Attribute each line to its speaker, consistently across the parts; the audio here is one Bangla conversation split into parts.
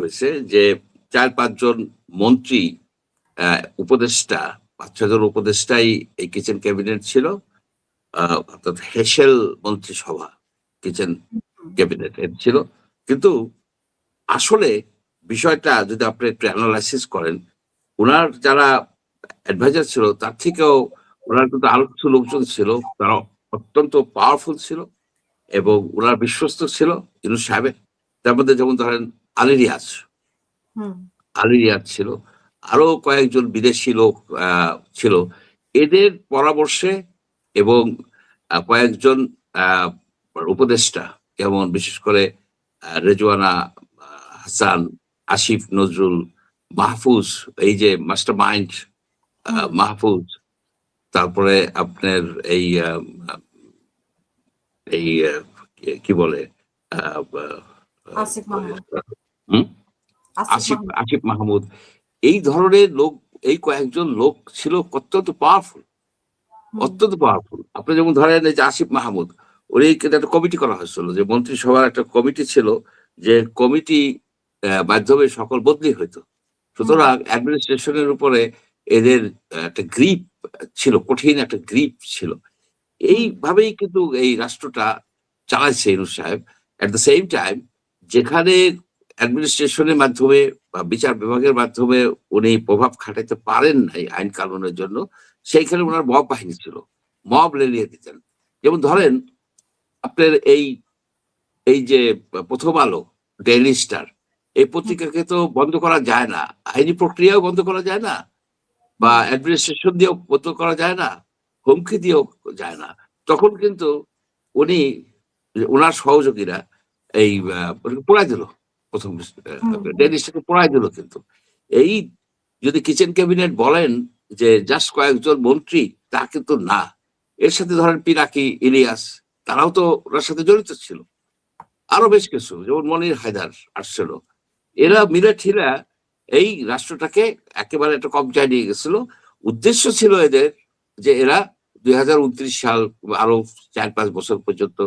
Speaker 1: হয়েছে যে 4-5 জন মন্ত্রী, উপদেষ্টা, 5-6 জন উপদেষ্টাই এই কিচেন ক্যাবিনেট ছিল। অর্থাৎ হেসেল মন্ত্রিসভা কিচেন ক্যাবিনেট ছিল। কিন্তু আসলে বিষয়টা যদি আপনি একটু অ্যানালাইসিস করেন, ওনার যারা অ্যাডভাইজার ছিল তার থেকেও ওনার কিন্তু আরো কিছু লোকজন ছিল, তারা অত্যন্ত পাওয়ারফুল ছিল এবং ওনার বিশ্বস্ত ছিল ইউনূস সাহেবের। তার মধ্যে যেমন ধরেন আলী রিয়াজ, আলী রিয়াজ ছিল, আরো কয়েকজন বিদেশি লোক ছিল। এদের পরামর্শে এবং কয়েকজন উপদেষ্টা, যেমন বিশেষ করে রেজওয়ানা হাসান, আসিফ নজরুল, মাহফুজ, এই যে মাস্টার মাইন্ড মাহফুজ, তারপরে আপনার এই এই কি বলে আসিফ মাহমুদ, এই ধরনের লোক, এই কয়েকজন লোক ছিল অত্যন্ত পাওয়ারফুল, অত্যন্ত পাওয়ারফুল। আপনি যেমন ধরেন এই যে আসিফ মাহমুদ, ওর একটা কমিটি করা হয়েছিল, যে মন্ত্রিসভার একটা কমিটি ছিল, যে কমিটি মাধ্যমে সকল বদলি হইতো। সুতরাং অ্যাডমিনিস্ট্রেশনের উপরে এদের একটা গ্রিপ ছিল, কঠিন একটা গ্রিপ ছিল। এইভাবেই কিন্তু এই রাষ্ট্রটা চালাইছে ইউনূস সাহেব। এট দ্য সেম টাইম, যেখানে অ্যাডমিনিস্ট্রেশনের মাধ্যমে বা বিচার বিভাগের মাধ্যমে উনি প্রভাব খাটাইতে পারেন নাই আইন কানুনের জন্য, সেইখানে ওনার মব বাহিনী ছিল, মব লেলিয়ে দিতেন। যেমন ধরেন আপনার এই যে প্রথম আলো, ডেইলি স্টার, এই পত্রিকাকে তো বন্ধ করা যায় না, আইনি প্রক্রিয়াও বন্ধ করা যায় না, বা অ্যাডমিনিস্ট্রেশন দিয়েও বন্ধ করা যায় না, হুমকি দিয়েও যায় না। তখন কিন্তু উনি, ওনার সহযোগীরা এই পোড়াই দিল, প্রথম ডেইলি স্টারকে পোড়াই দিল। কিন্তু এই যদি কিচেন ক্যাবিনেট বলেন যে জাস্ট কয়েকজন মন্ত্রী, তা কিন্তু না। এর সাথে ধরেন পিনাকি, ইলিয়াস, তারাও তো ওনার সাথে জড়িত ছিল, আরো বেশ কিছু, যেমন মনির হায়দার আসছিল। এরা মিলে ঠিলা এই রাষ্ট্রটাকে একেবারে একটা কবজায় নিয়ে গেছিল। উদ্দেশ্য ছিল এদের যে এরা 2029 সাল, আরো 4-5 বছর পর্যন্ত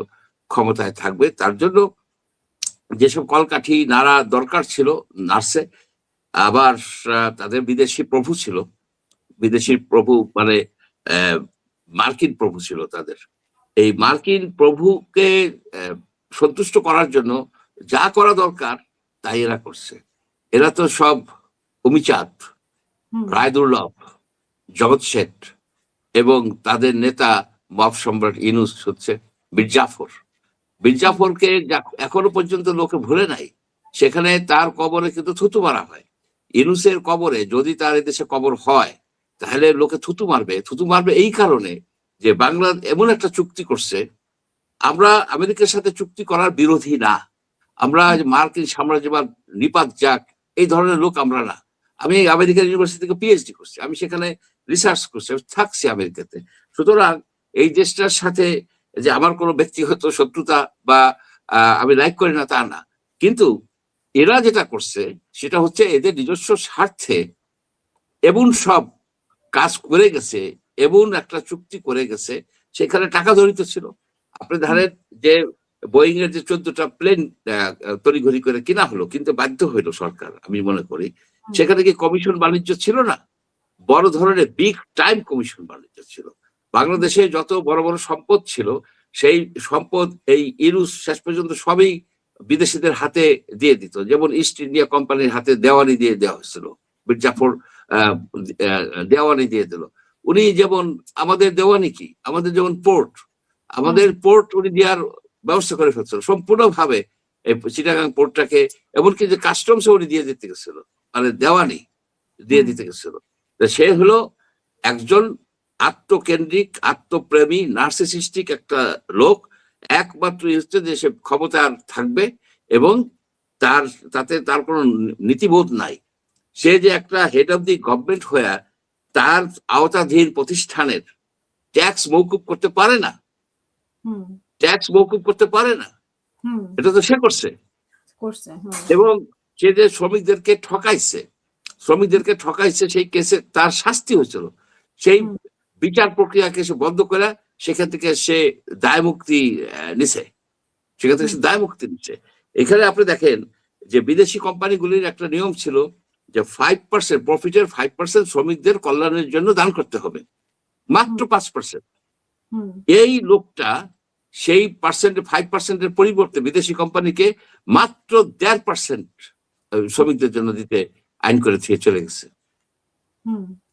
Speaker 1: ক্ষমতায় থাকবে। তার জন্য যেসব কলকাঠি নাড়া দরকার ছিল নার্সে, আবার তাদের বিদেশি প্রভু ছিল, বিদেশি প্রভু মানে মার্কিন প্রভু ছিল তাদের। এই মার্কিন প্রভুকে সন্তুষ্ট করার জন্য যা করা দরকার তাই এরা করছে। এরা তো সব অমিচাঁদ, রায়দুর্লভ, জগৎ শেঠ এবং তাদের নেতা মব সম্রাট ইউনূস হচ্ছে মির্জাফর। মির্জাফরকে এখনো পর্যন্ত লোকে ভুলে নাই। সেখানে তার কবরে কিন্তু থুতু মারা হয়। ইউনূসের কবরে যদি তার এদেশে কবর হয়, তাহলে লোকে থুতু মারবে। থুতু মারবে এই কারণে যে বাংলা এমন একটা চুক্তি করছে। আমরা আমেরিকার সাথে চুক্তি করার বিরোধী না, আমরা মার্কিন সাম্রাজ্যবাদ নিপাত যাক এই ধরনের লোক আমরা না। আমি আমেরিকান ইউনিভার্সিটি থেকে পিএইচডি করছি, আমি সেখানে রিসার্চ করছি, থাকছি আমেরিকাতে। সুতরাং এই দেশটার সাথে যে আমার কোনো ব্যক্তিগত শত্রুতা বা আমি লাইক করি না তা না, কিন্তু এরা যেটা করছে সেটা হচ্ছে এদের নিজস্ব স্বার্থে এমন সব কাজ করে গেছে, এমন একটা চুক্তি করে গেছে, সেখানে টাকা জড়িত ছিল। আপনি ধরেন যে বোয়িং এর যে 14টা প্লেন তড়িঘড়ি করে কিনা হলো, কিন্তু বাধ্য হইলো সরকার, আমি মনে করি। সেখানে কি কমিশন বাণিজ্য ছিল না? বড় ধরনের বিগ টাইম কমিশন বাণিজ্য ছিল। বাংলাদেশে যত বড় বড় সম্পদ ছিল, সেই সম্পদ এই ইউনূস শেষ পর্যন্ত সবই বিদেশিদের হাতে দিয়ে দিত। যেমন ইস্ট ইন্ডিয়া কোম্পানির হাতে দেওয়ানি দিয়ে দেওয়া হয়েছিল, মির্জাফর দেওয়ানি দিয়ে দিল। উনি যেমন, আমাদের দেওয়ানি কি, আমাদের যেমন পোর্ট, আমাদের পোর্ট উনি দেওয়ার ব্যবস্থা করে ফেলছিল সম্পূর্ণভাবে, এই চিটাগাং পোর্টটাকে। এমনকি যে কাস্টমস উনি দিয়ে দিতে গেছিল, মানে দেওয়ানি দিয়ে দিতে গেছিল। সে হলো একজন আত্মকেন্দ্রিক, আত্মপ্রেমী, নার্সিসিস্টিক একটা লোক। একমাত্র হচ্ছে যে সে ক্ষমতার থাকবে এবং তার কোনো নীতিবোধ নাই। সে যে একটা হেড অফ দি গভর্নমেন্ট হয়ে তার আওতাধীন প্রতিষ্ঠানের ট্যাক্স মৌকুব করতে পারে না, ট্যাক্স মৌকুব করতে পারে না, এটা তো সে করছে। এবং সে যে শ্রমিকদেরকে ঠকাইছে, সেই কেসে তার শাস্তি হয়েছিল। সেই বিচার প্রক্রিয়াকে সে বন্ধ করে সেখান থেকে সে দায় মুক্তি নিছে, এখানে আপনি দেখেন যে বিদেশি কোম্পানিগুলির একটা নিয়ম ছিল যে 5% প্রফিটের 5% শ্রমিকদের কল্যাণের জন্য দান করতে হবে, মাত্র 5%। এই লোকটা সেই 5%-এর পরিবর্তে বিদেশি কোম্পানিকে মাত্র 1.5% শ্রমিকদের জন্য দিতে আইন করে থেকে চলে গেছে।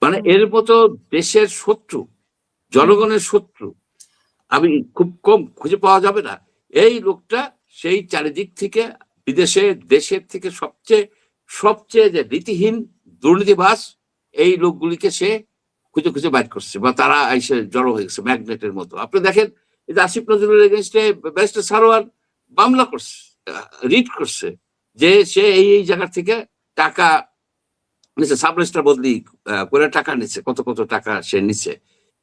Speaker 1: মানে এর মতো দেশের শত্রু, জনগণের শত্রু আমি খুব কম খুঁজে পাওয়া যাবে না। এই লোকটা সেই চারিদিক থেকে বিদেশে দেশের থেকে সবচেয়ে যে রীতিহীন দুর্নীতিবাজ এই লোকগুলিকে সে খুঁজে খুঁজে বাইর করছে, বা তারা এসে জড়ো হয়ে গেছে ম্যাগনেটের মতো। আপনি দেখেন এই যে আসিফ নজরুলের এগেনস্টে ব্যারিস্টার সারোয়ার মামলা করছে, রিট করছে যে সে এই জায়গা থেকে টাকা নিচে, সাব রেজিস্ট্রার বদলি করে টাকা নিচ্ছে, কত কত টাকা সে নিচ্ছে।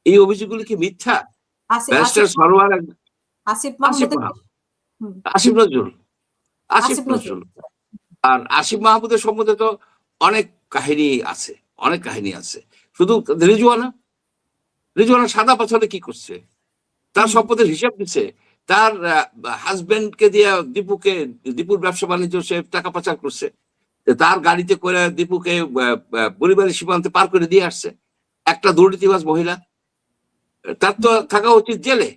Speaker 1: এই অভিযোগগুলি কি মিথ্যা? ব্যারিস্টার সারোয়ার, আসিফ নজরুল আর আসিফ মাহমুদের সম্বন্ধে তো অনেক কাহিনী আছে। শুধু রিজওয়ানা সাদা পাথরে কি করছে, তার সম্পদের হিসাব দিচ্ছে, তার হাজবেন্ডকে দিয়ে দীপুর ব্যবসা বাণিজ্য সে টাকা পাচার করছে, তার গাড়িতে করে দীপুকে পরিবারের সীমান্তে পার করে দিয়ে আসছে। একটা দুর্নীতিবাজ মহিলা, তার তো থাকা উচিত জেলে,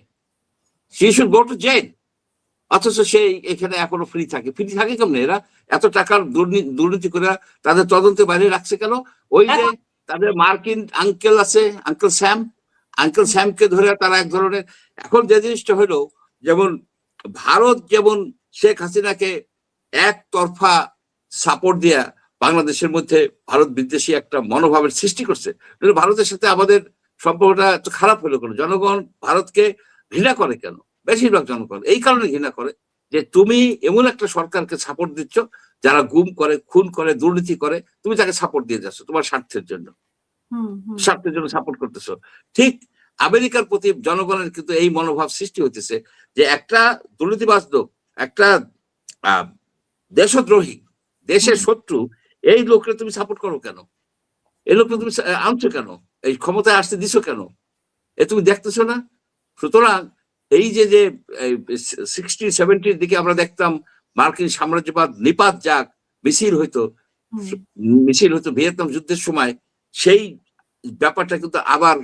Speaker 1: she should go to jail। অথচ সে এখানে এখনো ফ্রি থাকে কেমন? এরা এত টাকার দুর্নীতি করে তাদের তদন্তের বাইরে রাখছে কেন? ওই যে তাদের মার্কিন আঙ্কেল আছে, আঙ্কেল স্যামকে ধরে তারা এক ধরনের, এখন যে জিনিসটা হলো, যেমন ভারত যেমন শেখ হাসিনাকে একতরফা সাপোর্ট দিয়া বাংলাদেশের মধ্যে ভারত বিদ্বেষী একটা মনোভাবের সৃষ্টি করছে। ভারতের সাথে আমাদের সম্পর্কটা একটু খারাপ হলো কেন? জনগণ ভারতকে ঘৃণা করে কেন? বেশিরভাগ জনগণ এই কারণে ঘৃণা করে যে তুমি এমন একটা সরকারকে সাপোর্ট দিচ্ছ যারা গুম করে, খুন করে, দুর্নীতি করে, তুমি তাকে সাপোর্ট দিয়ে যাচ্ছ তোমার স্বার্থের জন্য সাপোর্ট করতেছো। ঠিক আমেরিকার প্রতি জনগণের কিন্তু এই মনোভাব সৃষ্টি হইতেছে যে একটা দুর্নীতিবাজ লোক, একটা দেশদ্রোহী, দেশের শত্রু, এই লোককে তুমি সাপোর্ট করো কেন? এই লোককে তুমি আনছো কেন? এই ক্ষমতায় আসতে দিছো কেন? এ তুমি দেখতেছো না? সুতরাং এই যে 60-70-র দিকে আমরা দেখতাম মার্কিন সাম্রাজ্যবাদ নিপাত যাক মিছিল হইতো ভিয়েতনাম যুদ্ধের সময়, সেই ব্যাপারটা কিন্তু আবার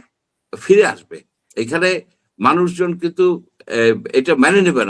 Speaker 1: ফিরে আসবে। এখানে মানুষজন কিন্তু এটা মেনে নেবে না।